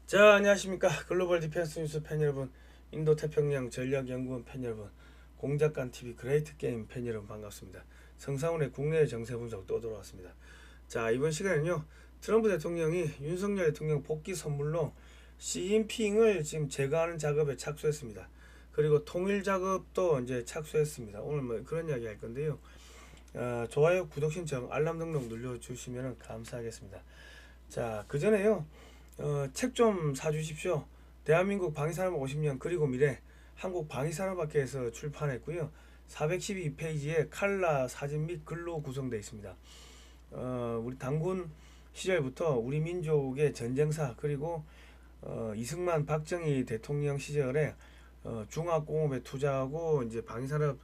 자, 안녕하십니까. 글로벌 디펜스 뉴스 팬 여러분, 인도태평양 전략연구원 팬 여러분, 공작간TV 그레이트 게임 팬 여러분 반갑습니다. 성상훈의 국내 정세 분석 또 돌아왔습니다. 자, 이번 시간은요, 트럼프 대통령이 윤석열 대통령 복귀 선물로 시진핑을 지금 제거하는 작업에 착수했습니다. 그리고 통일 작업도 이제 착수했습니다. 오늘 뭐 그런 이야기 할 건데요. 좋아요, 구독 신청, 알람 등록 눌러주시면 감사하겠습니다. 자, 그 전에요. 책 좀 사주십시오. 대한민국 방위산업 50년 그리고 미래 한국 방위산업학회에서 출판했고요. 412페이지의 칼라 사진 및 글로 구성되어 있습니다. 우리 당군 시절부터 우리 민족의 전쟁사 그리고 이승만 박정희 대통령 시절에 중화공업에 투자하고 이제 방위산업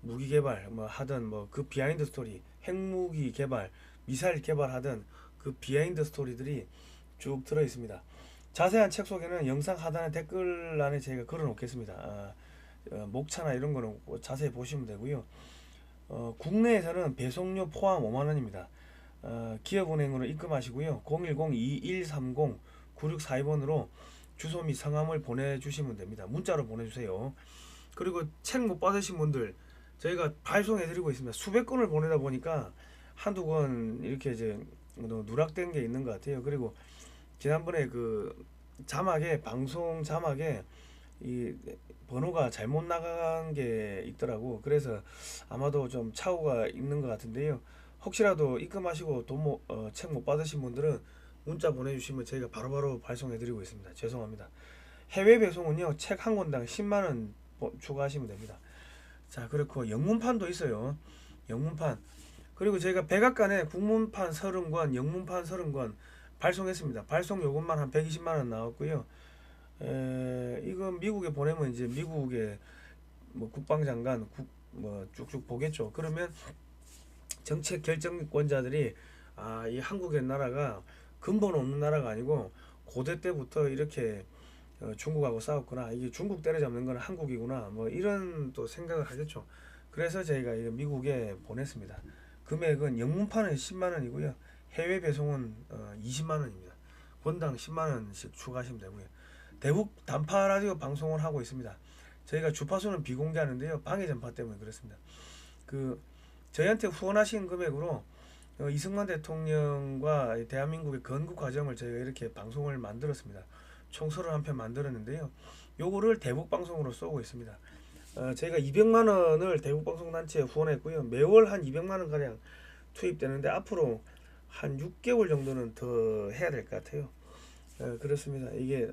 무기 개발 뭐 하던 뭐 그 비하인드 스토리, 핵무기 개발, 미사일 개발하던 그 비하인드 스토리들이 쭉 들어 있습니다. 자세한 책 소개는 영상 하단의 댓글란에 제가 걸어 놓겠습니다. 목차나 이런 거는 자세히 보시면 되고요. 국내에서는 배송료 포함 5만원입니다. 기업은행으로 입금하시고요. 010-2130-9642번으로 주소 및 성함을 보내주시면 됩니다. 문자로 보내주세요. 그리고 책 못 받으신 분들 저희가 발송해드리고 있습니다. 수백 건을 보내다 보니까 한두 권 이렇게 이제 누락된 게 있는 것 같아요. 그리고 지난번에 그 자막에 방송 자막에 이 번호가 잘못 나간 게 있더라고. 그래서 아마도 좀 착오가 있는 것 같은데요. 혹시라도 입금하시고 책 못 받으신 분들은 문자 보내주시면 저희가 바로바로 발송해드리고 있습니다. 죄송합니다. 해외 배송은요, 책 한 권당 10만원 추가하시면 됩니다. 자, 그렇고 영문판도 있어요. 영문판. 그리고 저희가 백악관에 국문판 30권, 영문판 30권 발송했습니다. 발송 요금만 한 120만원 나왔고요. 이거 미국에 보내면 이제 미국의 뭐 국방장관 뭐 쭉쭉 보겠죠. 그러면 정책 결정권자들이 이 한국의 나라가 근본 없는 나라가 아니고 고대 때부터 이렇게 중국하고 싸웠구나. 이게 중국 때려잡는 건 한국이구나. 뭐 이런 또 생각을 하겠죠. 그래서 저희가 이거 미국에 보냈습니다. 금액은 영문판은 10만 원이고요. 해외 배송은 20만 원입니다. 권당 10만 원씩 추가하시면 되고요. 대북 단파 라디오 방송을 하고 있습니다. 저희가 주파수는 비공개하는데요. 방해 전파 때문에 그렇습니다. 그 저희한테 후원하신 금액으로 이승만 대통령과 대한민국의 건국 과정을 저희가 이렇게 방송을 만들었습니다. 총 31편 만들었는데요. 요거를 대북 방송으로 쏘고 있습니다. 저희가 200만 원을 대북 방송 단체에 후원했고요. 매월 한 200만 원 가량 투입되는데 앞으로 한 6개월 정도는 더 해야 될 것 같아요. 그렇습니다. 이게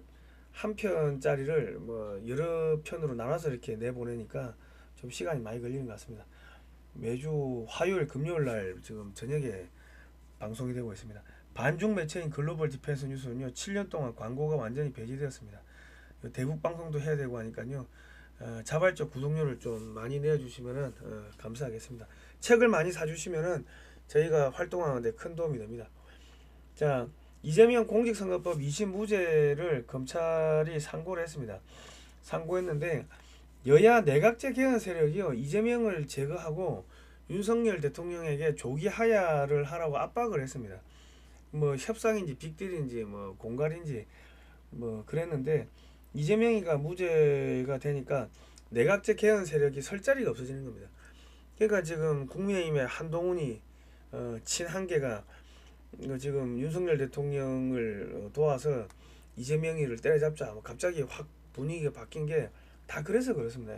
한 편짜리를 뭐 여러 편으로 나눠서 이렇게 내보내니까 좀 시간이 많이 걸리는 것 같습니다. 매주 화요일, 금요일 날 지금 저녁에 방송이 되고 있습니다. 반중 매체인 글로벌 디펜스 뉴스는요, 7년 동안 광고가 완전히 배제되었습니다. 대북 방송도 해야 되고 하니까요, 자발적 구독료를 좀 많이 내어주시면 감사하겠습니다. 책을 많이 사주시면 저희가 활동하는데 큰 도움이 됩니다. 자, 이재명 공직선거법 2심 무죄를 검찰이 상고를 했습니다. 상고했는데 여야 내각제 개헌 세력이요, 이재명을 제거하고 윤석열 대통령에게 조기 하야를 하라고 압박을 했습니다. 뭐 협상인지 빅딜인지 뭐 공갈인지 뭐 그랬는데 이재명이가 무죄가 되니까 내각제 개헌 세력이 설 자리가 없어지는 겁니다. 그러니까 지금 국민의힘의 한동훈이 친한계가 지금 윤석열 대통령을 도와서 이재명이를 때려잡자 뭐 갑자기 확 분위기가 바뀐 게 다 그래서 그렇습니다.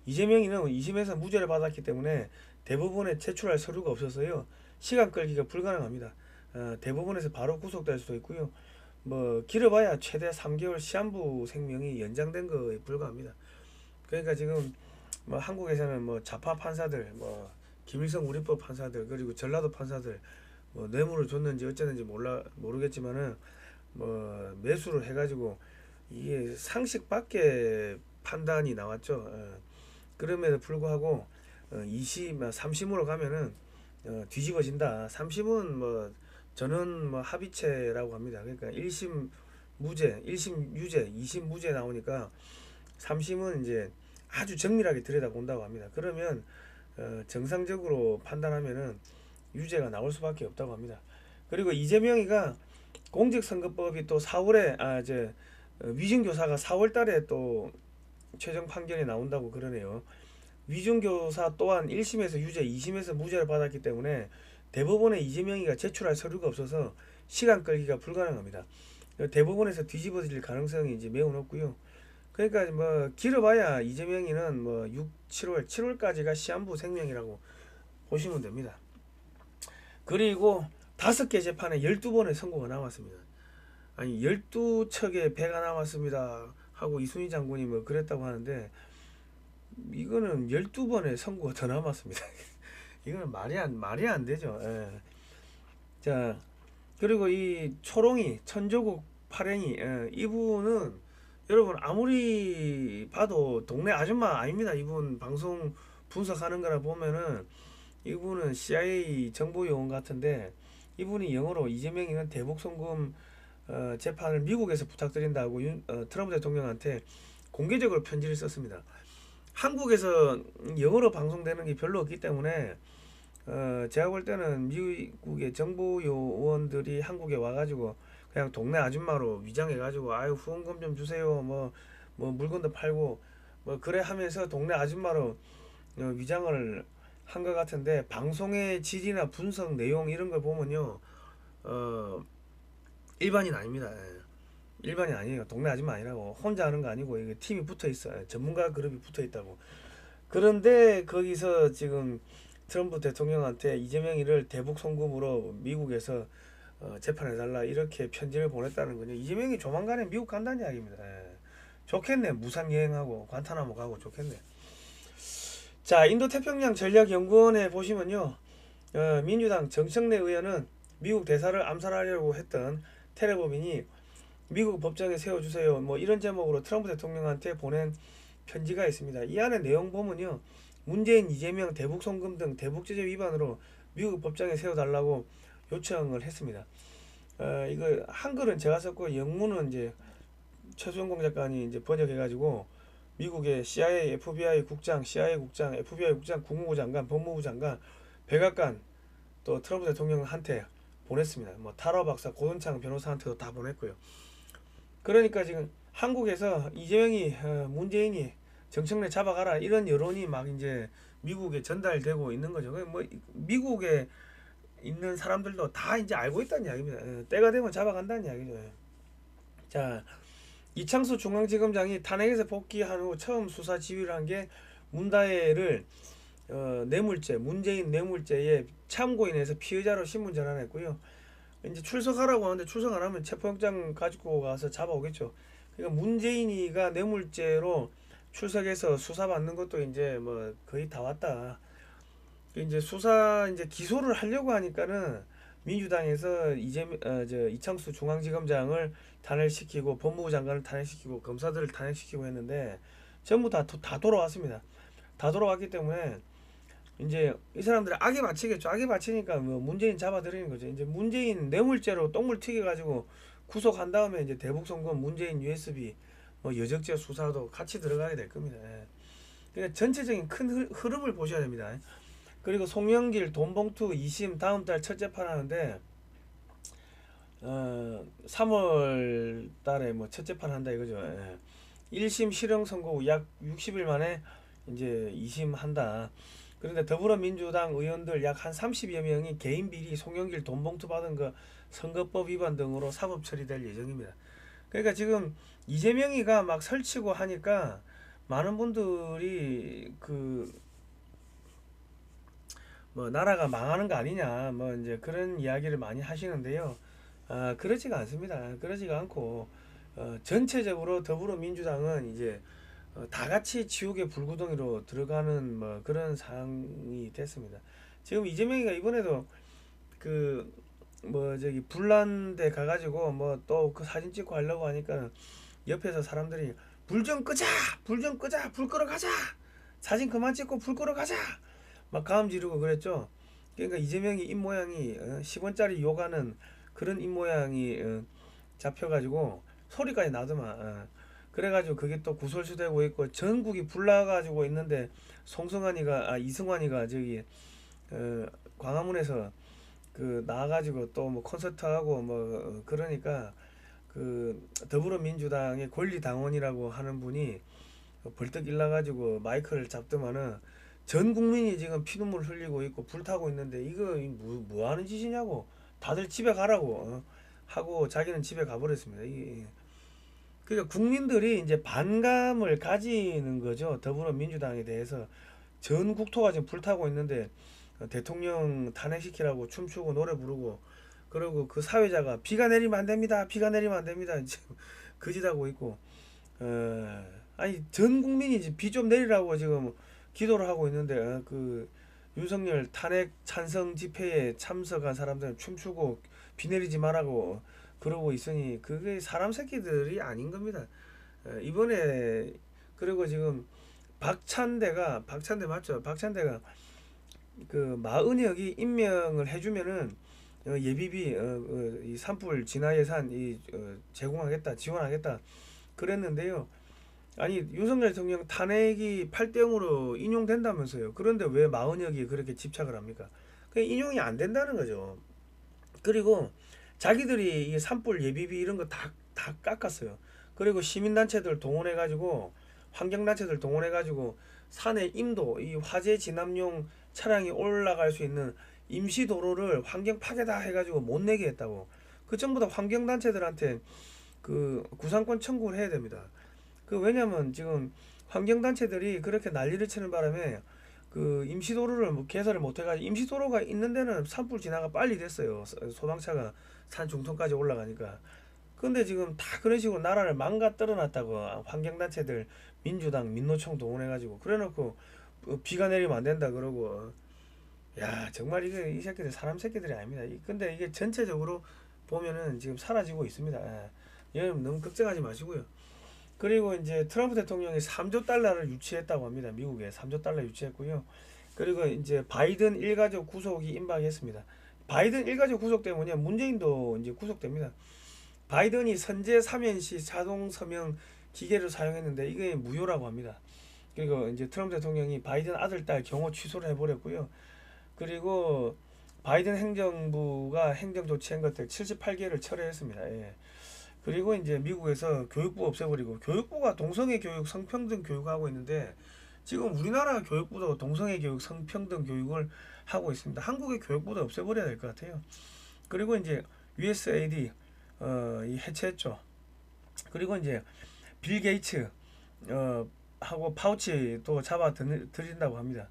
이재명이는 2심에서 무죄를 받았기 때문에 대법원에 제출할 서류가 없어서요, 시간 끌기가 불가능합니다. 대법원에서 바로 구속될 수도 있고요. 뭐 길어봐야 최대 3개월 시한부 생명이 연장된 거에 불과합니다. 그러니까 지금 뭐 한국에서는 뭐 좌파 판사들, 뭐 김일성 우리법 판사들, 그리고 전라도 판사들 뭐 뇌물을 줬는지 어쨌는지 모르겠지만은 뭐 매수를 해가지고 이게 상식 밖의 판단이 나왔죠. 그럼에도 불구하고 2심, 3심으로 가면은 뒤집어진다. 3심은 뭐 저는 뭐 합의체라고 합니다. 그러니까 1심 무죄, 1심 유죄, 2심 무죄 나오니까 3심은 이제 아주 정밀하게 들여다본다고 합니다. 그러면 정상적으로 판단하면은 유죄가 나올 수밖에 없다고 합니다. 그리고 이재명이가 공직선거법이 또 4월에 위증교사가 4월달에 또 최종 판결이 나온다고 그러네요. 위증교사 또한 1심에서 유죄, 2심에서 무죄를 받았기 때문에 대법원에 이재명이가 제출할 서류가 없어서 시간 끌기가 불가능합니다. 대법원에서 뒤집어질 가능성이 이제 매우 높고요. 그러니까 뭐 길어봐야 이재명이는 뭐 6, 7월까지가 시한부 생명이라고 보시면 됩니다. 그리고 5개 재판에 12번의 선고가 나왔습니다. 아니 12척의 배가 나왔습니다 하고 이순희 장군이 뭐 그랬다고 하는데 이거는 12번의 선고가 더 남았습니다. 이거는 말이 안 되죠. 예. 자, 그리고 이 초롱이 천조국 파랭이 이분은 여러분 아무리 봐도 동네 아줌마 아닙니다. 이분 방송 분석하는 거라 보면은 이분은 CIA 정보요원 같은데 이분이 영어로 이재명이는 대북송금 재판을 미국에서 부탁드린다고 트럼프 대통령한테 공개적으로 편지를 썼습니다. 한국에서 영어로 방송되는 게 별로 없기 때문에 제가 볼 때는 미국의 정보요원들이 한국에 와가지고 그냥 동네 아줌마로 위장해가지고 아유 후원금 좀 주세요 뭐 물건도 팔고 뭐 그래 하면서 동네 아줌마로 위장을 한 것 같은데 방송의 질이나 분석 내용 이런 걸 보면요 일반인 아닙니다. 일반인 아니에요. 동네 아줌마 아니라고. 혼자 하는 거 아니고 이게 팀이 붙어 있어요. 전문가 그룹이 붙어 있다고. 그런데 거기서 지금 트럼프 대통령한테 이재명이를 대북 송금으로 미국에서 재판해달라 이렇게 편지를 보냈다는 거죠. 이재명이 조만간에 미국 간다는 이야기입니다. 좋겠네. 무상 여행하고 관타나모 가고 좋겠네. 자, 인도태평양 전략연구원에 보시면요. 민주당 정청래 의원은 미국 대사를 암살하려고 했던 테러범인이 미국 법정에 세워주세요. 뭐 이런 제목으로 트럼프 대통령한테 보낸 편지가 있습니다. 이 안에 내용 보면요. 문재인, 이재명 대북 송금 등 대북 제재 위반으로 미국 법정에 세워달라고 요청을 했습니다. 이거 한글은 제가 썼고 영문은 이제 최수영 작가님이 이제 번역해가지고 미국의 CIA, FBI 국장, CIA 국장, FBI 국장, 국무부 장관, 법무부 장관, 백악관 또 트럼프 대통령한테 보냈습니다. 뭐 타러 박사, 고은창 변호사한테도 다 보냈고요. 그러니까 지금 한국에서 이재명이 문재인이 정청래 잡아가라 이런 여론이 막 이제 미국에 전달되고 있는 거죠. 뭐 미국에 있는 사람들도 다 이제 알고 있다는 이야기입니다. 때가 되면 잡아간다는 이야기죠. 자, 이창수 중앙지검장이 탄핵에서 복귀한 후 처음 수사 지휘를 한 게 문다혜를 뇌물죄, 문재인 뇌물죄에 참고인에서 피의자로 신분 전환했고요. 이제 출석하라고 하는데 출석 안 하면 체포영장 가지고 가서 잡아오겠죠. 그러니까 문재인이가 뇌물죄로 출석해서 수사받는 것도 이제 뭐 거의 다 왔다. 이제 수사 이제 기소를 하려고 하니까는 민주당에서 이창수 중앙지검장을 탄핵시키고 법무부 장관을 탄핵시키고 검사들을 탄핵시키고 했는데 전부 다 돌아왔습니다. 다 돌아왔기 때문에 이제 이 사람들이 악에 바치겠죠. 악에 바치니까 뭐 문재인 잡아들이는 거죠. 이제 문재인 뇌물죄로 똥물 튀겨가지고 구속한 다음에 이제 대북송금 문재인 USB 뭐 여적죄 수사도 같이 들어가게 될 겁니다. 그러니까 전체적인 큰 흐름을 보셔야 됩니다. 그리고 송영길 돈봉투 2심 다음 달 첫 재판 하는데 3월 달에 뭐 첫 재판 한다 이거죠. 1심 실형 선고 후 약 60일 만에 이제 2심 한다. 그런데 더불어민주당 의원들 약 한 30여 명이 개인 비리 송영길 돈봉투 받은 거 선거법 위반 등으로 사법 처리될 예정입니다. 그러니까 지금 이재명이가 막 설치고 하니까 많은 분들이 뭐 나라가 망하는 거 아니냐 뭐 이제 그런 이야기를 많이 하시는데요. 그렇지가 않습니다. 그러지가 않고 전체적으로 더불어민주당은 이제 다 같이 지옥의 불구덩이로 들어가는 뭐 그런 상황이 됐습니다. 지금 이재명이가 이번에도 불난데 가가지고 뭐 또 그 사진 찍고 하려고 하니까 옆에서 사람들이 불 좀 끄자, 불 좀 끄자, 불 끄러 가자, 사진 그만 찍고 불 끄러 가자 막 가음 지르고 그랬죠. 그러니까 이재명이 입모양이 10원짜리 욕하는 그런 입모양이 잡혀가지고 소리까지 나더만. 그래가지고 그게 또 구설수되고 있고 전국이 불나가지고 있는데 이승환이가 저기 광화문에서 그 나와가지고 또 뭐 콘서트하고 뭐 그러니까 그 더불어민주당의 권리당원이라고 하는 분이 벌떡 일나가지고 마이크를 잡더만은 전 국민이 지금 피눈물 흘리고 있고 불타고 있는데 이거 뭐 하는 짓이냐고 다들 집에 가라고 하고 자기는 집에 가버렸습니다. 그러니까 국민들이 이제 반감을 가지는 거죠. 더불어민주당에 대해서 전 국토가 지금 불타고 있는데 대통령 탄핵시키라고 춤추고 노래 부르고 그리고 그 사회자가 비가 내리면 안 됩니다. 비가 내리면 안 됩니다. 지금 그짓하고 있고 아니 전 국민이 비 좀 내리라고 지금 기도를 하고 있는데 그 윤석열 탄핵 찬성 집회에 참석한 사람들은 춤추고 비 내리지 말라고 그러고 있으니 그게 사람 새끼들이 아닌 겁니다. 이번에 그리고 지금 박찬대 맞죠? 박찬대가 그 마은혁이 임명을 해주면은 예비비 이 산불 진화 예산 제공하겠다 지원하겠다 그랬는데요. 아니 윤석열 대통령 탄핵이 8대 0으로 인용된다면서요. 그런데 왜 마은혁이 그렇게 집착을 합니까? 그냥 인용이 안 된다는 거죠. 그리고 자기들이 이 산불 예비비 이런 거 다 깎았어요. 그리고 시민단체들 동원해가지고 환경단체들 동원해가지고 산의 임도 이 화재 진압용 차량이 올라갈 수 있는 임시도로를 환경 파괴다 해가지고 못 내게 했다고. 그 전부 다 환경단체들한테 그 구상권 청구를 해야 됩니다. 그 왜냐면 지금 환경단체들이 그렇게 난리를 치는 바람에 그 임시도로를 뭐 개설을 못해가지고 임시도로가 있는 데는 산불 진화가 빨리 됐어요. 소방차가 산 중턱까지 올라가니까. 근데 지금 다 그런 식으로 나라를 망가뜨려 놨다고 환경단체들 민주당 민노총 동원해가지고 그래놓고 비가 내리면 안 된다 그러고 야 정말 이게 이 새끼들 사람 새끼들이 아닙니다. 근데 이게 전체적으로 보면은 지금 사라지고 있습니다. 여러분 너무 걱정하지 마시고요. 그리고 이제 트럼프 대통령이 3조 달러를 유치했다고 합니다. 미국에 3조 달러 유치했고요. 그리고 이제 바이든 일가족 구속이 임박했습니다. 바이든 일가족 구속 때문에 문재인도 이제 구속됩니다. 바이든이 선제 사면 시 자동 서명 기계를 사용했는데 이게 무효라고 합니다. 그리고 이제 트럼프 대통령이 바이든 아들 딸 경호 취소를 해버렸고요. 그리고 바이든 행정부가 행정 조치한 것들 78개를 철회했습니다. 예. 그리고 이제 미국에서 교육부 없애버리고 교육부가 동성애 교육, 성평등 교육하고 있는데 지금 우리나라 교육부도 동성애 교육, 성평등 교육을 하고 있습니다. 한국의 교육부도 없애버려야 될 것 같아요. 그리고 이제 USAID 이 해체했죠. 그리고 이제 빌 게이츠 하고 파우치도 잡아 들인다고 합니다.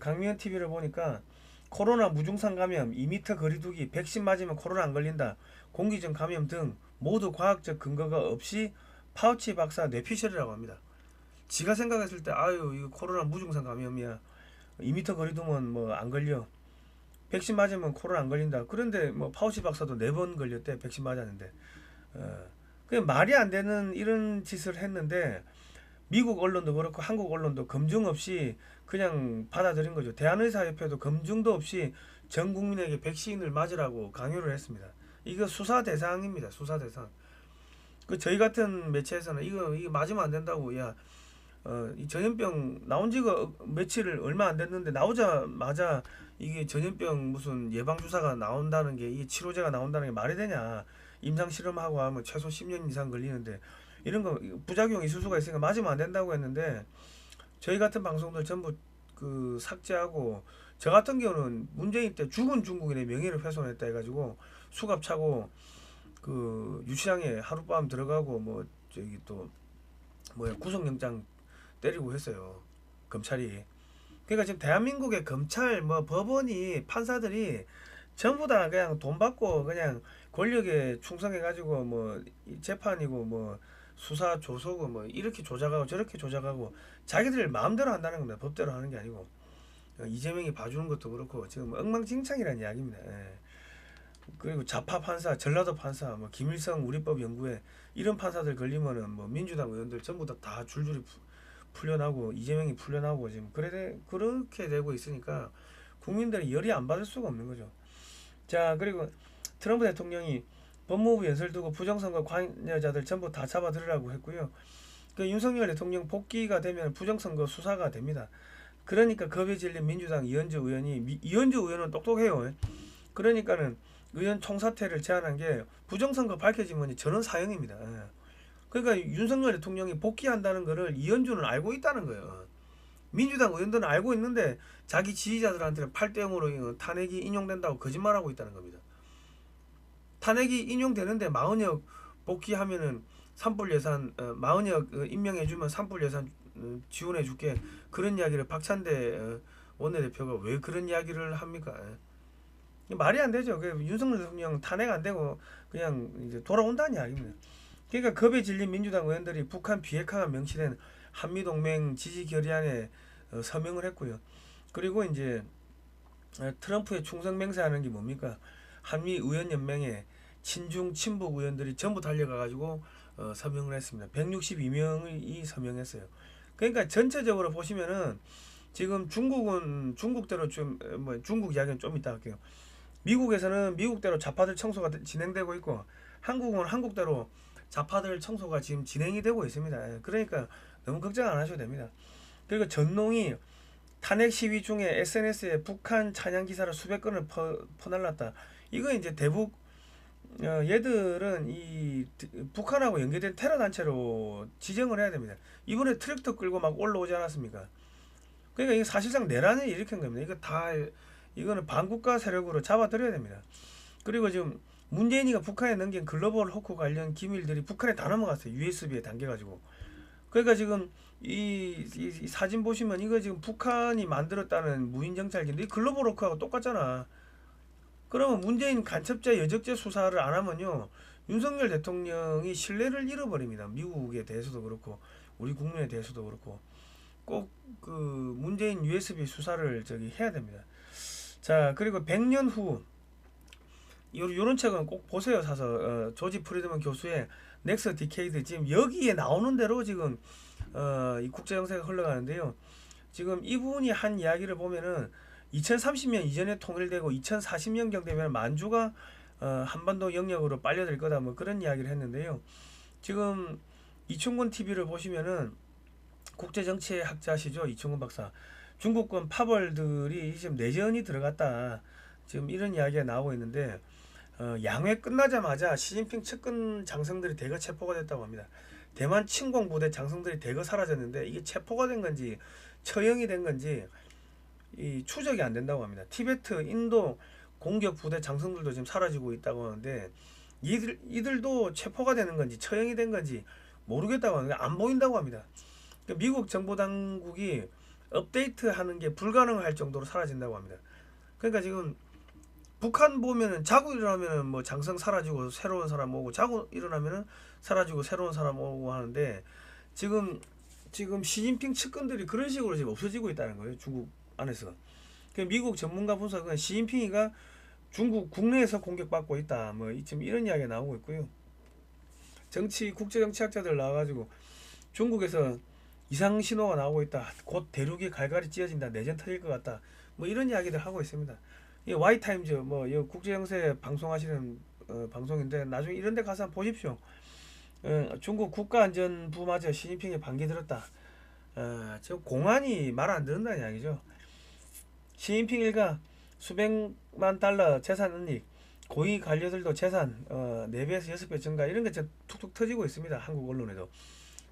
강미연 TV를 보니까 코로나 무증상 감염, 2m 거리두기, 백신 맞으면 코로나 안 걸린다, 공기중 감염 등 모두 과학적 근거가 없이 파우치 박사 뇌피셜이라고 합니다. 지가 생각했을 때 아유 이거 코로나 무증상 감염이야, 2m 거리 두면 뭐 안 걸려, 백신 맞으면 코로나 안 걸린다. 그런데 뭐 파우치 박사도 4번 걸렸대, 백신 맞았는데. 그냥 말이 안 되는 이런 짓을 했는데 미국 언론도 그렇고 한국 언론도 검증 없이 그냥 받아들인 거죠. 대한의사협회도 검증도 없이 전 국민에게 백신을 맞으라고 강요를 했습니다. 이거 수사 대상입니다. 수사 대상. 그 저희 같은 매체에서는 이거 맞으면 안 된다고, 야, 이 전염병 나온 지가 며칠 얼마 안 됐는데 나오자마자 이게 전염병 무슨 예방 주사가 나온다는 게, 이 치료제가 나온다는 게 말이 되냐? 임상 실험하고 하면 최소 10년 이상 걸리는데 이런 거 부작용 있을 수가 있으니까 맞으면 안 된다고 했는데 저희 같은 방송들 전부 그 삭제하고, 저 같은 경우는 문재인 때 죽은 중국인의 명예를 훼손했다 해가지고 수갑 차고 그 유치장에 하룻밤 들어가고 뭐 저기 또 뭐야 구속영장 때리고 했어요, 검찰이. 그러니까 지금 대한민국의 검찰 뭐 법원이 판사들이 전부 다 그냥 돈 받고 그냥 권력에 충성해가지고 뭐 재판이고 뭐 수사 조서고 뭐 이렇게 조작하고 저렇게 조작하고 자기들 마음대로 한다는 겁니다. 법대로 하는 게 아니고. 이재명이 봐주는 것도 그렇고 지금 엉망진창이라는 이야기입니다. 예. 그리고 좌파 판사, 전라도 판사, 뭐 김일성 우리법 연구회 이런 판사들 걸리면은 뭐 민주당 의원들 전부 다 줄줄이 풀려나고 이재명이 풀려나고 지금 그렇게 되고 있으니까 국민들이 열이 안 받을 수가 없는 거죠. 자, 그리고 트럼프 대통령이 법무부 연설 두고 부정선거 관여자들 전부 다 잡아들으라고 했고요. 그 윤석열 대통령 복귀가 되면 부정선거 수사가 됩니다. 그러니까 겁에 질린 민주당 이현주 의원은 똑똑해요. 그러니까는 의원 총사퇴를 제안한 게 부정선거 밝혀지면 전원 사형입니다. 예. 그러니까 윤석열 대통령이 복귀한다는 거를 이현주는 알고 있다는 거예요. 민주당 의원들은 알고 있는데 자기 지지자들한테는 8대0으로 탄핵이 인용된다고 거짓말하고 있다는 겁니다. 탄핵이 인용되는데 마흔역 복귀하면은 산불 예산, 마흔역 임명해주면 산불 예산 지원해줄게, 그런 이야기를 박찬대 원내대표가 왜 그런 이야기를 합니까? 말이 안 되죠. 윤석열 대통령 탄핵 안 되고 그냥 이제 돌아온다는 이야기입니다. 그러니까 겁에 질린 민주당 의원들이 북한 비핵화가 명시된 한미동맹 지지 결의안에 서명을 했고요. 그리고 이제 트럼프의 충성 맹세하는 게 뭡니까? 한미 의원연맹에 친중 친북 의원들이 전부 달려가가지고 서명을 했습니다. 162명이 서명했어요. 그러니까 전체적으로 보시면은 지금 중국은 중국대로 좀 중국 이야기는 좀 이따 할게요. 미국에서는 미국대로 좌파들 청소가 진행되고 있고 한국은 한국대로 좌파들 청소가 지금 진행이 되고 있습니다. 그러니까 너무 걱정 안 하셔도 됩니다. 그리고 전농이 탄핵 시위 중에 SNS에 북한 찬양 기사를 수백 건을 퍼날랐다. 이거 이제 대북 얘들은 이 북한하고 연계된 테러 단체로 지정을 해야 됩니다. 이번에 트랙터 끌고 막 올라오지 않았습니까? 그러니까 이게 사실상 내란을 일으킨 겁니다. 이거 다 이거는 반국가 세력으로 잡아들여야 됩니다. 그리고 지금 문재인이가 북한에 넘긴 글로벌 호크 관련 기밀들이 북한에 다 넘어갔어요. USB에 담겨가지고. 그러니까 지금 이 사진 보시면 이거 지금 북한이 만들었다는 무인 정찰기인데 이 글로벌 호크하고 똑같잖아. 그러면 문재인 간첩죄 여적죄 수사를 안 하면요, 윤석열 대통령이 신뢰를 잃어버립니다. 미국에 대해서도 그렇고 우리 국민에 대해서도 그렇고 꼭 그 문재인 USB 수사를 해야 됩니다. 자, 그리고 100년 후 요런 책은 꼭 보세요. 사서 조지 프리드먼 교수의 넥스 디케이드, 지금 여기에 나오는 대로 지금 이 국제 정세가 흘러가는데요. 지금 이분이 한 이야기를 보면은 2030년 이전에 통일되고 2040년경 되면 만주가 한반도 영역으로 빨려들 거다, 뭐 그런 이야기를 했는데요. 지금 이충근 TV를 보시면은 국제정치학자시죠, 이충근 박사. 중국군 파벌들이 지금 내전이 들어갔다, 지금 이런 이야기가 나오고 있는데 양회 끝나자마자 시진핑 측근 장성들이 대거 체포가 됐다고 합니다. 대만 침공부대 장성들이 대거 사라졌는데 이게 체포가 된 건지 처형이 된 건지 이 추적이 안 된다고 합니다. 티베트, 인도 공격 부대 장성들도 지금 사라지고 있다고 하는데 이들도 체포가 되는 건지 처형이 된 건지 모르겠다고 하는데 안 보인다고 합니다. 그러니까 미국 정보 당국이 업데이트하는 게 불가능할 정도로 사라진다고 합니다. 그러니까 지금 북한 보면은 자고 일어나면은 뭐 장성 사라지고 새로운 사람 오고, 자고 일어나면은 사라지고 새로운 사람 오고 하는데 지금 시진핑 측근들이 그런 식으로 지금 없어지고 있다는 거예요, 중국 안에서. 미국 전문가 분석은 시진핑이가 중국 국내에서 공격받고 있다, 뭐 지금 이런 이야기가 나오고 있고요. 국제 정치학자들 나와가지고 중국에서 이상 신호가 나오고 있다, 곧 대륙이 갈갈이 찢어진다, 내전 터질 것 같다, 뭐 이런 이야기들 하고 있습니다. 이 와이타임즈 뭐 국제 정세 방송하시는 방송인데 나중에 이런 데 가서 한번 보십시오. 중국 국가안전부마저 시진핑에 반기 들었다. 저 공안이 말 안 듣는다는 이야기죠. 시진핑 일가 수백만 달러 재산 은닉, 고위 관료들도 재산 4배에서 6배 증가, 이런 게 툭툭 터지고 있습니다. 한국 언론에도.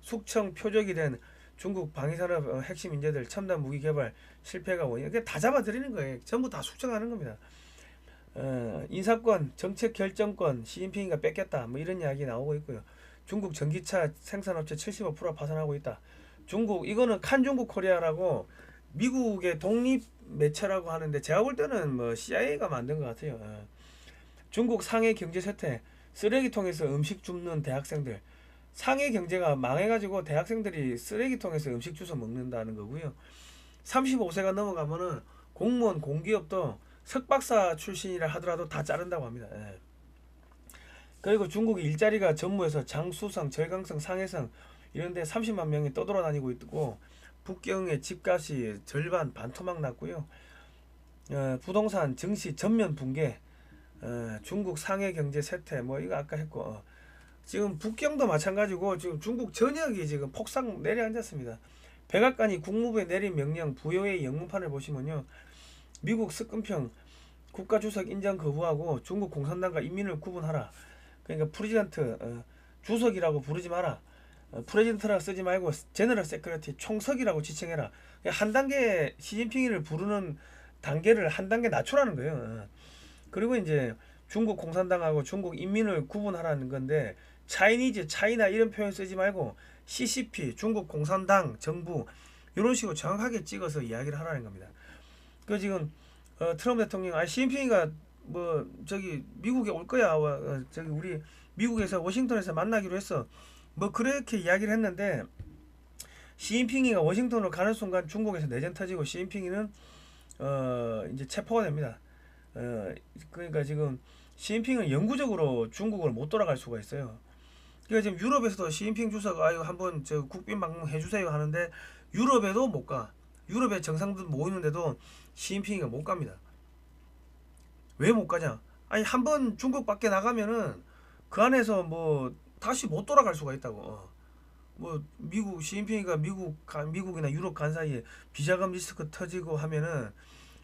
숙청 표적이 된 중국 방위산업 핵심 인재들 첨단 무기 개발 실패가 원인, 이게 다 잡아들이는 거예요. 전부 다 숙청하는 겁니다. 인사권, 정책 결정권 시진핑이가 뺏겼다, 뭐 이런 이야기 나오고 있고요. 중국 전기차 생산업체 75% 파산하고 있다. 중국, 이거는 칸중국 코리아라고 미국의 독립 매체라고 하는데 제가 볼 때는 뭐 CIA가 만든 것 같아요. 중국 상해 경제 쇠퇴, 쓰레기통에서 음식 줍는 대학생들. 상해 경제가 망해가지고 대학생들이 쓰레기통에서 음식 주워 먹는다는 거고요. 35세가 넘어가면은 공무원, 공기업도 석박사 출신이라 하더라도 다 자른다고 합니다. 그리고 중국 일자리가 전무에서 장수성, 절강성, 상해성 이런데 30만 명이 떠돌아다니고 있고, 북경의 집값이 절반 반토막 났고요. 부동산 증시 전면 붕괴, 중국 상해 경제 쇠퇴, 뭐 이거 아까 했고, 지금 북경도 마찬가지고 지금 중국 전역이 지금 폭삭 내려앉았습니다. 백악관이 국무부에 내린 명령 부여의 영문판을 보시면요, 미국 석금평 국가주석 인정 거부하고 중국 공산당과 인민을 구분하라. 그러니까 프레지던트 주석이라고 부르지 마라. 프레지던트라고 쓰지 말고 제너럴 세크레터리 총석이라고 지칭해라. 한 단계 시진핑이를 부르는 단계를 한 단계 낮추라는 거예요. 그리고 이제 중국 공산당하고 중국 인민을 구분하라는 건데 차이니즈, 차이나 이런 표현 쓰지 말고 CCP, 중국 공산당, 정부 이런 식으로 정확하게 찍어서 이야기를 하라는 겁니다. 그 지금 트럼프 대통령, 시진핑이가 뭐 저기 미국에 올 거야, 저기 우리 미국에서 워싱턴에서 만나기로 했어. 뭐 그렇게 이야기를 했는데 시진핑이가 워싱턴으로 가는 순간 중국에서 내전 터지고 시진핑이는 이제 체포가 됩니다. 그러니까 지금 시진핑은 영구적으로 중국을 못 돌아갈 수가 있어요. 그러니까 지금 유럽에서도 시진핑 주석 한번 저 국빈 방문 해주세요 하는데 유럽에도 못 가. 유럽의 정상들 모이는데도 시진핑이가 못 갑니다. 왜 못 가냐? 아니 한번 중국 밖에 나가면은 그 안에서 뭐 다시 못 돌아갈 수가 있다고. 뭐 미국 시진핑이가 미국이나 유럽 간 사이에 비자금 리스크 터지고 하면은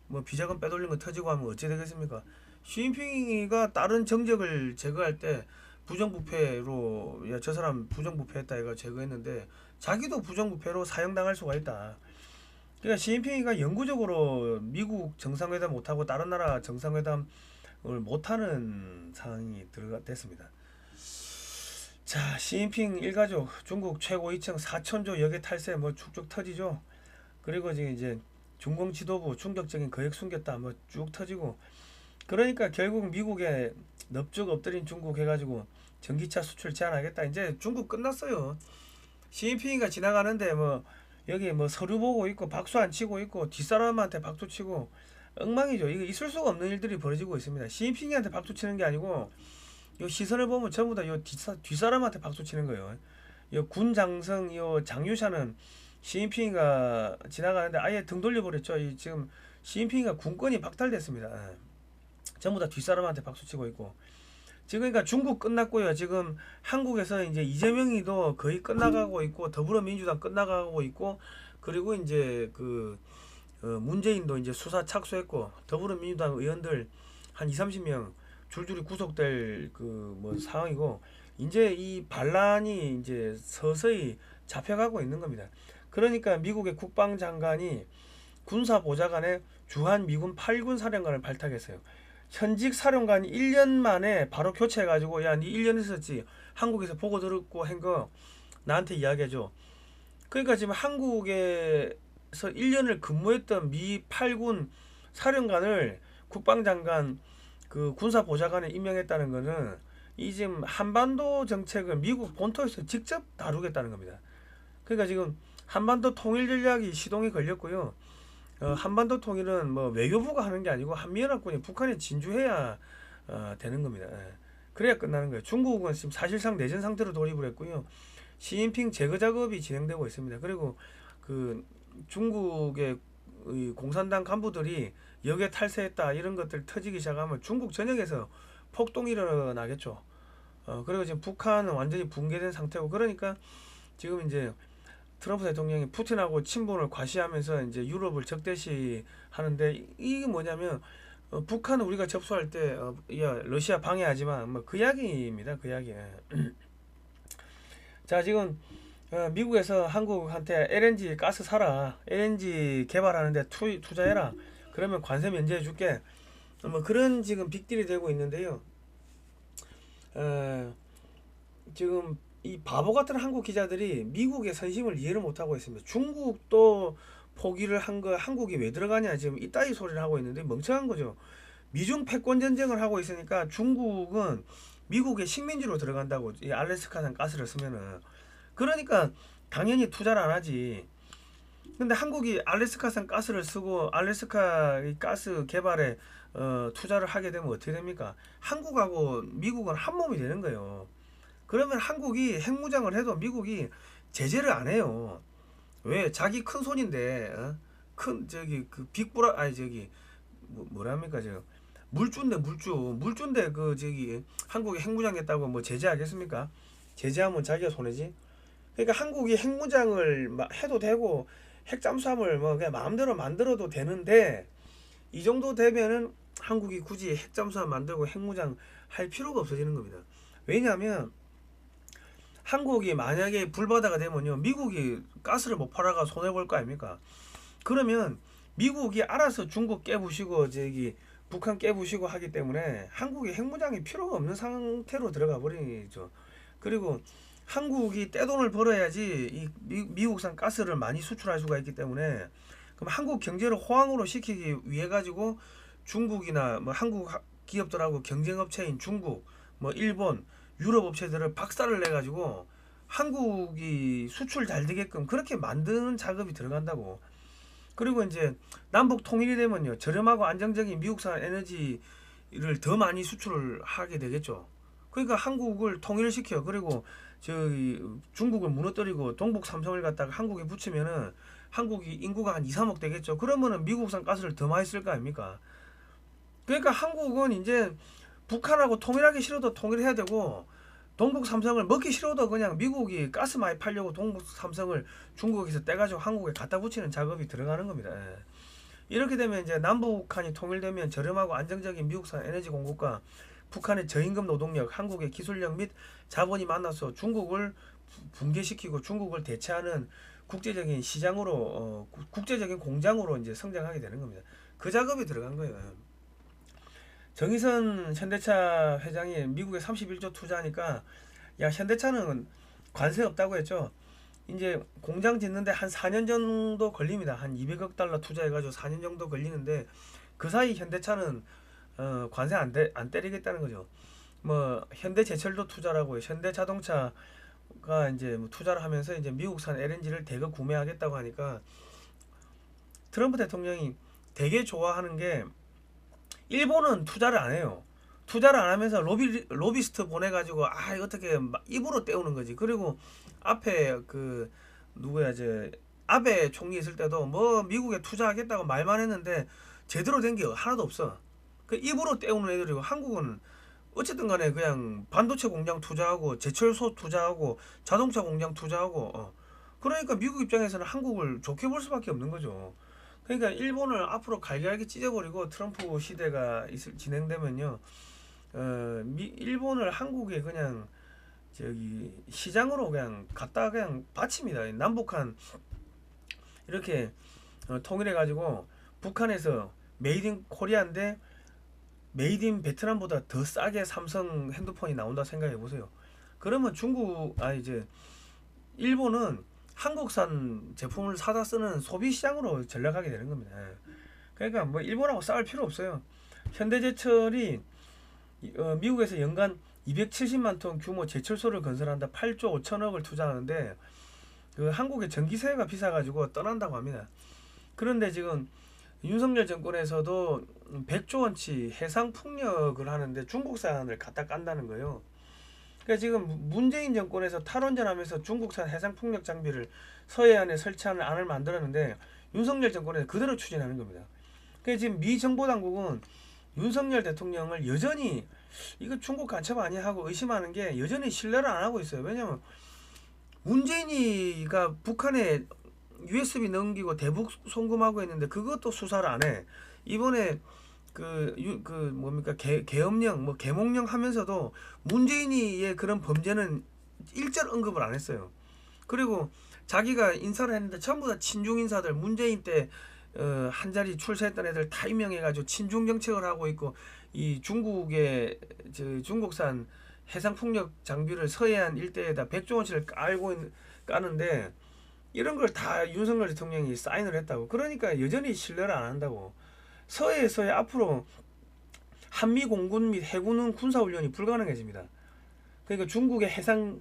뭐 비자금 빼돌린 거 터지고 하면 어찌 되겠습니까? 시진핑이가 다른 정적을 제거할 때 부정부패로 야 저 사람 부정부패했다 이거 제거했는데 자기도 부정부패로 사형당할 수가 있다. 그러니까 시진핑이가 영구적으로 미국 정상회담 못하고 다른 나라 정상회담을 못하는 상황이 됐습니다. 자, 시진핑 일가족 중국 최고 2층 4천조 역의 탈세 뭐 쭉쭉 터지죠. 그리고 지금 이제 중공 지도부 충격적인 거액 숨겼다 뭐 쭉 터지고 그러니까 결국 미국에 넙죽 엎드린 중국 해가지고 전기차 수출 제한하겠다. 이제 중국 끝났어요. 시진핑이가 지나가는데 뭐 여기 뭐 서류 보고 있고 박수 안 치고 있고 뒷사람한테 박수 치고 엉망이죠. 이거 있을 수가 없는 일들이 벌어지고 있습니다. 시진핑이한테 박수 치는 게 아니고 요 시선을 보면 전부 다 요 뒷사람한테 박수 치는 거예요. 요 군장성 요 장유샤는 시진핑이가 지나가는데 아예 등 돌려버렸죠. 지금 시진핑이가 군권이 박탈됐습니다. 전부 다 뒷사람한테 박수 치고 있고 지금 그러니까 중국 끝났고요. 지금 한국에서 이제 이재명이도 거의 끝나가고 있고 더불어민주당 끝나가고 있고 그리고 이제 그 문재인도 이제 수사 착수했고 더불어민주당 의원들 한 2~30명 줄줄이 구속될 그 뭐 상황이고 이제 이 반란이 이제 서서히 잡혀가고 있는 겁니다. 그러니까 미국의 국방장관이 군사보좌관에 주한 미군 8군 사령관을 발탁했어요. 현직 사령관이 1년 만에 바로 교체해가지고 야 니 1년 있었지 한국에서 보고 들었고 한 거 나한테 이야기해줘. 그러니까 지금 한국에서 1년을 근무했던 미 8군 사령관을 국방장관 그 군사보좌관에 임명했다는 거는 이 지금 한반도 정책을 미국 본토에서 직접 다루겠다는 겁니다. 그러니까 지금 한반도 통일 전략이 시동이 걸렸고요. 한반도 통일은 뭐 외교부가 하는 게 아니고 한미연합군이 북한에 진주해야 되는 겁니다. 그래야 끝나는 거예요. 중국은 지금 사실상 내전 상태로 돌입을 했고요. 시진핑 제거 작업이 진행되고 있습니다. 그리고 그 중국의 공산당 간부들이 역에 탈세했다 이런 것들 터지기 시작하면 중국 전역에서 폭동이 일어나겠죠. 그리고 지금 북한은 완전히 붕괴된 상태고 그러니까 지금 이제 트럼프 대통령이 푸틴하고 친분을 과시하면서 이제 유럽을 적대시 하는데 이게 뭐냐면 북한은 우리가 접수할 때 야 러시아 방해하지만 뭐 그 이야기입니다. 그 이야기. 자 지금 미국에서 한국한테 LNG 가스 사라. LNG 개발하는데 투자해라. 그러면 관세 면제해 줄게. 뭐 그런 지금 빅딜이 되고 있는데요. 지금 이 바보 같은 한국 기자들이 미국의 선심을 이해를 못하고 있습니다. 중국도 포기를 한 거 한국이 왜 들어가냐 지금 이따위 소리를 하고 있는데 멍청한 거죠. 미중 패권 전쟁을 하고 있으니까 중국은 미국의 식민지로 들어간다고 이 알래스카산 가스를 쓰면은 그러니까 당연히 투자를 안 하지. 근데 한국이 알래스카산 가스를 쓰고 알래스카 가스 개발에 투자를 하게 되면 어떻게 됩니까? 한국하고 미국은 한 몸이 되는 거예요. 그러면 한국이 핵무장을 해도 미국이 제재를 안 해요. 왜? 자기 큰 손인데 큰 저기 그 빅브라 아니 저기 뭐랍니까 저 물주인데 그 저기 한국이 핵무장 했다고 뭐 제재하겠습니까? 제재하면 자기가 손해지. 그러니까 한국이 핵무장을 해도 되고 핵잠수함을 뭐 그냥 마음대로 만들어도 되는데 이 정도 되면은 한국이 굳이 핵잠수함 만들고 핵무장 할 필요가 없어지는 겁니다. 왜냐하면 한국이 만약에 불바다가 되면요, 미국이 가스를 못 팔아가 손해 볼 거 아닙니까? 그러면 미국이 알아서 중국 깨부시고 저기 북한 깨부시고 하기 때문에 한국이 핵무장이 필요가 없는 상태로 들어가 버리죠. 그리고 한국이 떼돈을 벌어야지 이 미국산 가스를 많이 수출할 수가 있기 때문에, 그럼 한국 경제를 호황으로 시키기 위해 가지고 중국이나 뭐 한국 기업들하고 경쟁업체인 중국, 뭐 일본, 유럽 업체들을 박살을 내 가지고 한국이 수출 잘 되게끔 그렇게 만드는 작업이 들어간다고. 그리고 이제 남북 통일이 되면요, 저렴하고 안정적인 미국산 에너지를 더 많이 수출을 하게 되겠죠. 그러니까 한국을 통일시켜. 그리고 저기 중국을 무너뜨리고 동북 삼성을 갖다가 한국에 붙이면은 한국이 인구가 한 2, 3억 되겠죠. 그러면은 미국산 가스를 더 많이 쓸 거 아닙니까? 그러니까 한국은 이제 북한하고 통일하기 싫어도 통일해야 되고, 동북 삼성을 먹기 싫어도 그냥 미국이 가스 많이 팔려고 동북 삼성을 중국에서 떼가지고 한국에 갖다 붙이는 작업이 들어가는 겁니다. 예. 이렇게 되면 이제 남북한이 통일되면 저렴하고 안정적인 미국산 에너지 공급과 북한의 저임금 노동력, 한국의 기술력 및 자본이 만나서 중국을 붕괴시키고 중국을 대체하는 국제적인 시장으로 국제적인 공장으로 이제 성장하게 되는 겁니다. 그 작업이 들어간 거예요. 정의선 현대차 회장이 미국에 31조 투자하니까, 야, 현대차는 관세 없다고 했죠. 이제 공장 짓는데 한 4년 정도 걸립니다. 한 200억 달러 투자해가지고 4년 정도 걸리는데, 그 사이 현대차는 관세 안 때리겠다는 거죠. 뭐 현대제철도 투자라고, 현대자동차가 이제 뭐 투자를 하면서 이제 미국산 LNG를 대거 구매하겠다고 하니까, 트럼프 대통령이 되게 좋아하는 게, 일본은 투자를 안 해요. 투자를 안 하면서 로비스트 보내가지고 어떻게 입으로 때우는 거지. 그리고 앞에 그 누구야, 저 아베 총리 있을 때도 뭐 미국에 투자하겠다고 말만 했는데 제대로 된 게 하나도 없어. 그 입으로 때우는 애들이고, 한국은 어쨌든 간에 그냥 반도체 공장 투자하고 제철소 투자하고 자동차 공장 투자하고 그러니까 미국 입장에서는 한국을 좋게 볼 수밖에 없는 거죠. 그러니까 일본을 앞으로 갈갈하게 찢어버리고 트럼프 시대가 진행되면요, 일본을 한국에 그냥 저기 시장으로 그냥 갖다 그냥 바칩니다. 남북한 이렇게 통일해 가지고 북한에서 메이드 인 코리아인데 메이드 인 베트남보다 더 싸게 삼성 핸드폰이 나온다 생각해 보세요. 그러면 이제 일본은 한국산 제품을 사다 쓰는 소비 시장으로 전락하게 되는 겁니다. 그러니까 뭐 일본하고 싸울 필요 없어요. 현대제철이 미국에서 연간 270만 톤 규모 제철소를 건설한다. 8조 5천억을 투자하는데, 그 한국의 전기세가 비싸가지고 떠난다고 합니다. 그런데 지금 윤석열 정권에서도 100조 원치 해상 풍력을 하는데 중국산을 갖다 깐다는 거예요. 그러니까 지금 문재인 정권에서 탈원전하면서 중국산 해상풍력 장비를 서해안에 설치하는 안을 만들었는데, 윤석열 정권에서 그대로 추진하는 겁니다. 그러니까 지금 미 정보 당국은 윤석열 대통령을 여전히 이거 중국 간첩 아니야 하고 의심하는 게, 여전히 신뢰를 안 하고 있어요. 왜냐면 문재인이가 북한에 USB 넘기고 대북 송금하고 했는데 그것도 수사를 안 해. 이번에 뭡니까, 계엄령, 뭐 계몽령 하면서도 문재인이의 그런 범죄는 일절 언급을 안 했어요. 그리고 자기가 인사를 했는데 전부 다 친중 인사들, 문재인 때 한 자리 출세했던 애들 다 임명해가지고 친중 정책을 하고 있고, 이 중국의 중국산 해상풍력 장비를 서해안 일대에다 100조 원치를 까는데, 이런 걸 다 윤석열 대통령이 사인을 했다고. 그러니까 여전히 신뢰를 안 한다고. 서해에서의 앞으로 한미 공군 및 해군은 군사훈련이 불가능해집니다. 그러니까 중국의 해상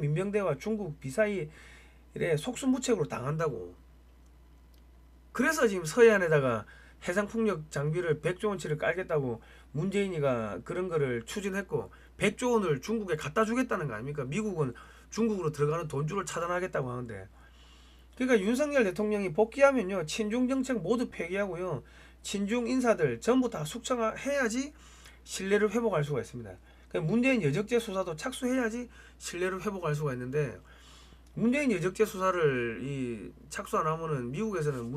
민병대와 중국 미사일에 속수무책으로 당한다고. 그래서 지금 서해안에다가 해상풍력 장비를 100조 원치를 깔겠다고 문재인이가 그런 거를 추진했고, 100조 원을 중국에 갖다 주겠다는 거 아닙니까? 미국은 중국으로 들어가는 돈줄을 차단하겠다고 하는데. 그러니까 윤석열 대통령이 복귀하면요, 친중 정책 모두 폐기하고요, 친중 인사들 전부 다 숙청해야지 신뢰를 회복할 수가 있습니다. 그러니까 문재인 여적죄 수사도 착수해야지 신뢰를 회복할 수가 있는데, 문재인 여적죄 수사를 착수 안 하면은 미국에서는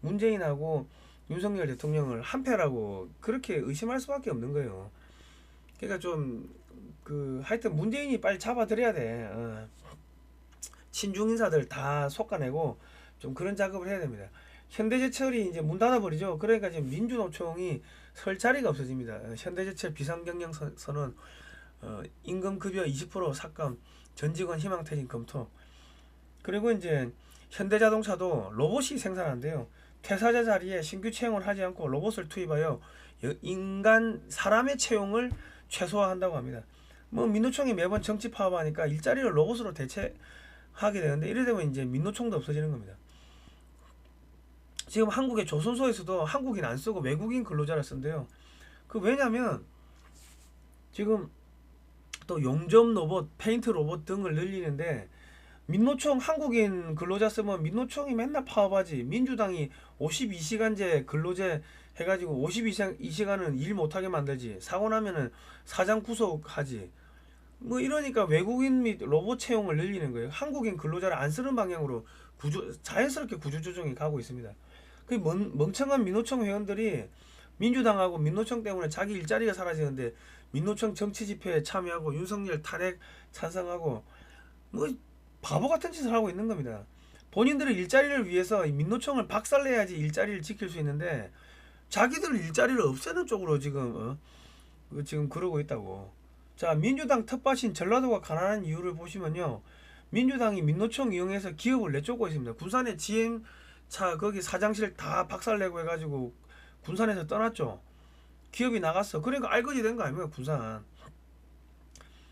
문재인하고 윤석열 대통령을 한패라고 그렇게 의심할 수밖에 없는 거예요. 그러니까 좀 하여튼 문재인이 빨리 잡아들여야 돼. 친중 인사들 다 솎아내고 좀 그런 작업을 해야 됩니다. 현대제철이 이제 문 닫아버리죠. 그러니까 지금 민주노총이 설 자리가 없어집니다. 현대제철 비상경영선언, 임금급여 20% 삭감, 전 직원 희망퇴진 검토. 그리고 이제 현대자동차도 로봇이 생산한대요. 퇴사자 자리에 신규 채용을 하지 않고 로봇을 투입하여 사람의 채용을 최소화한다고 합니다. 뭐 민노총이 매번 정치 파업하니까 일자리를 로봇으로 대체하게 되는데 이래 되면 이제 민노총도 없어지는 겁니다. 지금 한국의 조선소에서도 한국인 안 쓰고 외국인 근로자를 쓴대요. 왜냐면 지금 또 용접 로봇, 페인트 로봇 등을 늘리는데 민노총 한국인 근로자 쓰면 민노총이 맨날 파업하지. 민주당이 52시간제 근로제 해가지고 52시간은 일 못하게 만들지. 사고 나면은 사장 구속하지. 뭐 이러니까 외국인 및 로봇 채용을 늘리는 거예요. 한국인 근로자를 안 쓰는 방향으로 자연스럽게 구조조정이 가고 있습니다. 멍청한 민노총 회원들이 민주당하고 민노총 때문에 자기 일자리가 사라지는데 민노총 정치 집회에 참여하고 윤석열 탄핵 찬성하고 뭐 바보 같은 짓을 하고 있는 겁니다. 본인들의 일자리를 위해서 민노총을 박살내야지 일자리를 지킬 수 있는데 자기들 일자리를 없애는 쪽으로 지금 그러고 있다고. 자, 민주당 텃밭인 전라도가 가난한 이유를 보시면요, 민주당이 민노총 이용해서 기업을 내쫓고 있습니다. 군산에 GM차 거기 사장실 다 박살내고 해가지고 군산에서 떠났죠. 기업이 나갔어. 그러니까 알거지 된 거 아닙니까, 군산.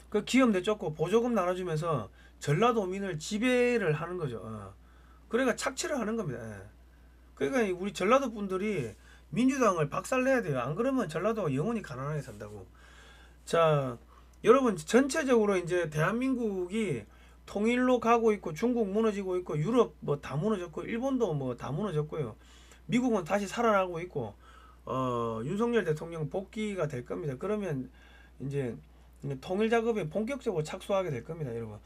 그 기업 내쫓고 보조금 나눠주면서 전라도민을 지배를 하는 거죠. 그러니까 착취를 하는 겁니다. 그러니까 우리 전라도 분들이 민주당을 박살내야 돼요. 안 그러면 전라도가 영원히 가난하게 산다고. 자, 여러분 전체적으로 이제 대한민국이 통일로 가고 있고 중국 무너지고 있고 유럽 뭐 다 무너졌고 일본도 뭐 다 무너졌고요. 미국은 다시 살아나고 있고 윤석열 대통령 복귀가 될 겁니다. 그러면 이제 통일 작업에 본격적으로 착수하게 될 겁니다, 여러분.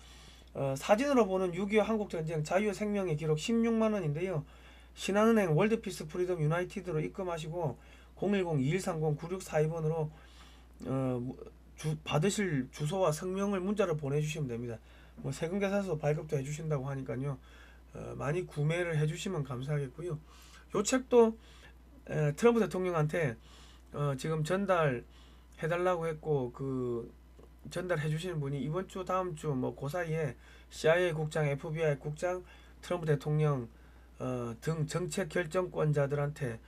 사진으로 보는 6.25 한국전쟁 자유의 생명의 기록 16만 원인데요. 신한은행 월드피스 프리덤 유나이티드로 입금하시고 010-2130-9642번으로 받으실 주소와 성명을 문자로 보내주시면 됩니다. 뭐 세금계산서 발급도 해주신다고 하니까요. 많이 구매를 해주시면 감사하겠고요. 요 책도 트럼프 대통령한테 지금 전달해달라고 했고 전달해 주시는 분이 이번 주 다음 주 뭐 그 사이에 CIA 국장, FBI 국장, 트럼프 대통령 등 정책 결정권자들한테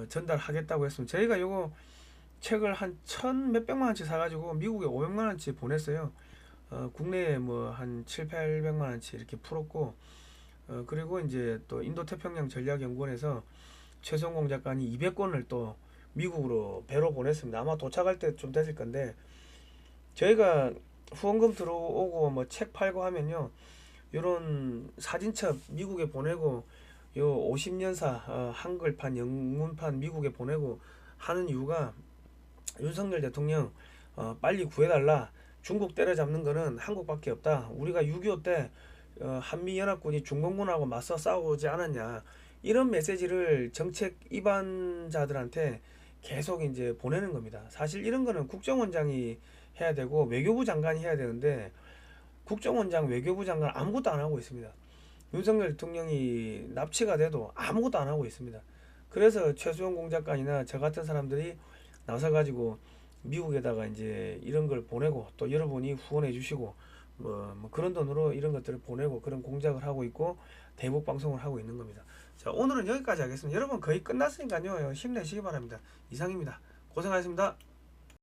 전달하겠다고 했습니다. 저희가 요거 책을 한 몇백만 원치 사가지고 미국에 500만 원치 보냈어요. 국내에 뭐 한 700~800만 원치 이렇게 풀었고, 그리고 이제 또 인도태평양 전략연구원에서 최성공 작가님 200권을 또 미국으로 배로 보냈습니다. 아마 도착할 때 좀 됐을 건데, 저희가 후원금 들어오고 뭐 책 팔고 하면요, 요런 사진첩 미국에 보내고 요 50년사 한글판 영문판 미국에 보내고 하는 이유가 윤석열 대통령 빨리 구해달라. 중국 때려잡는 거는 한국밖에 없다. 우리가 6.25 때 한미연합군이 중공군하고 맞서 싸우지 않았냐. 이런 메시지를 정책 입안자들한테 계속 이제 보내는 겁니다. 사실 이런 거는 국정원장이 해야 되고 외교부 장관이 해야 되는데 국정원장, 외교부 장관 아무것도 안 하고 있습니다. 윤석열 대통령이 납치가 돼도 아무것도 안 하고 있습니다. 그래서 최수영 공작관이나 저 같은 사람들이 나서 가지고 미국에다가 이제 이런 걸 보내고 또 여러분이 후원해 주시고 뭐 그런 돈으로 이런 것들을 보내고 그런 공작을 하고 있고 대북 방송을 하고 있는 겁니다. 자, 오늘은 여기까지 하겠습니다. 여러분 거의 끝났으니까요, 힘내시기 바랍니다. 이상입니다. 고생하셨습니다.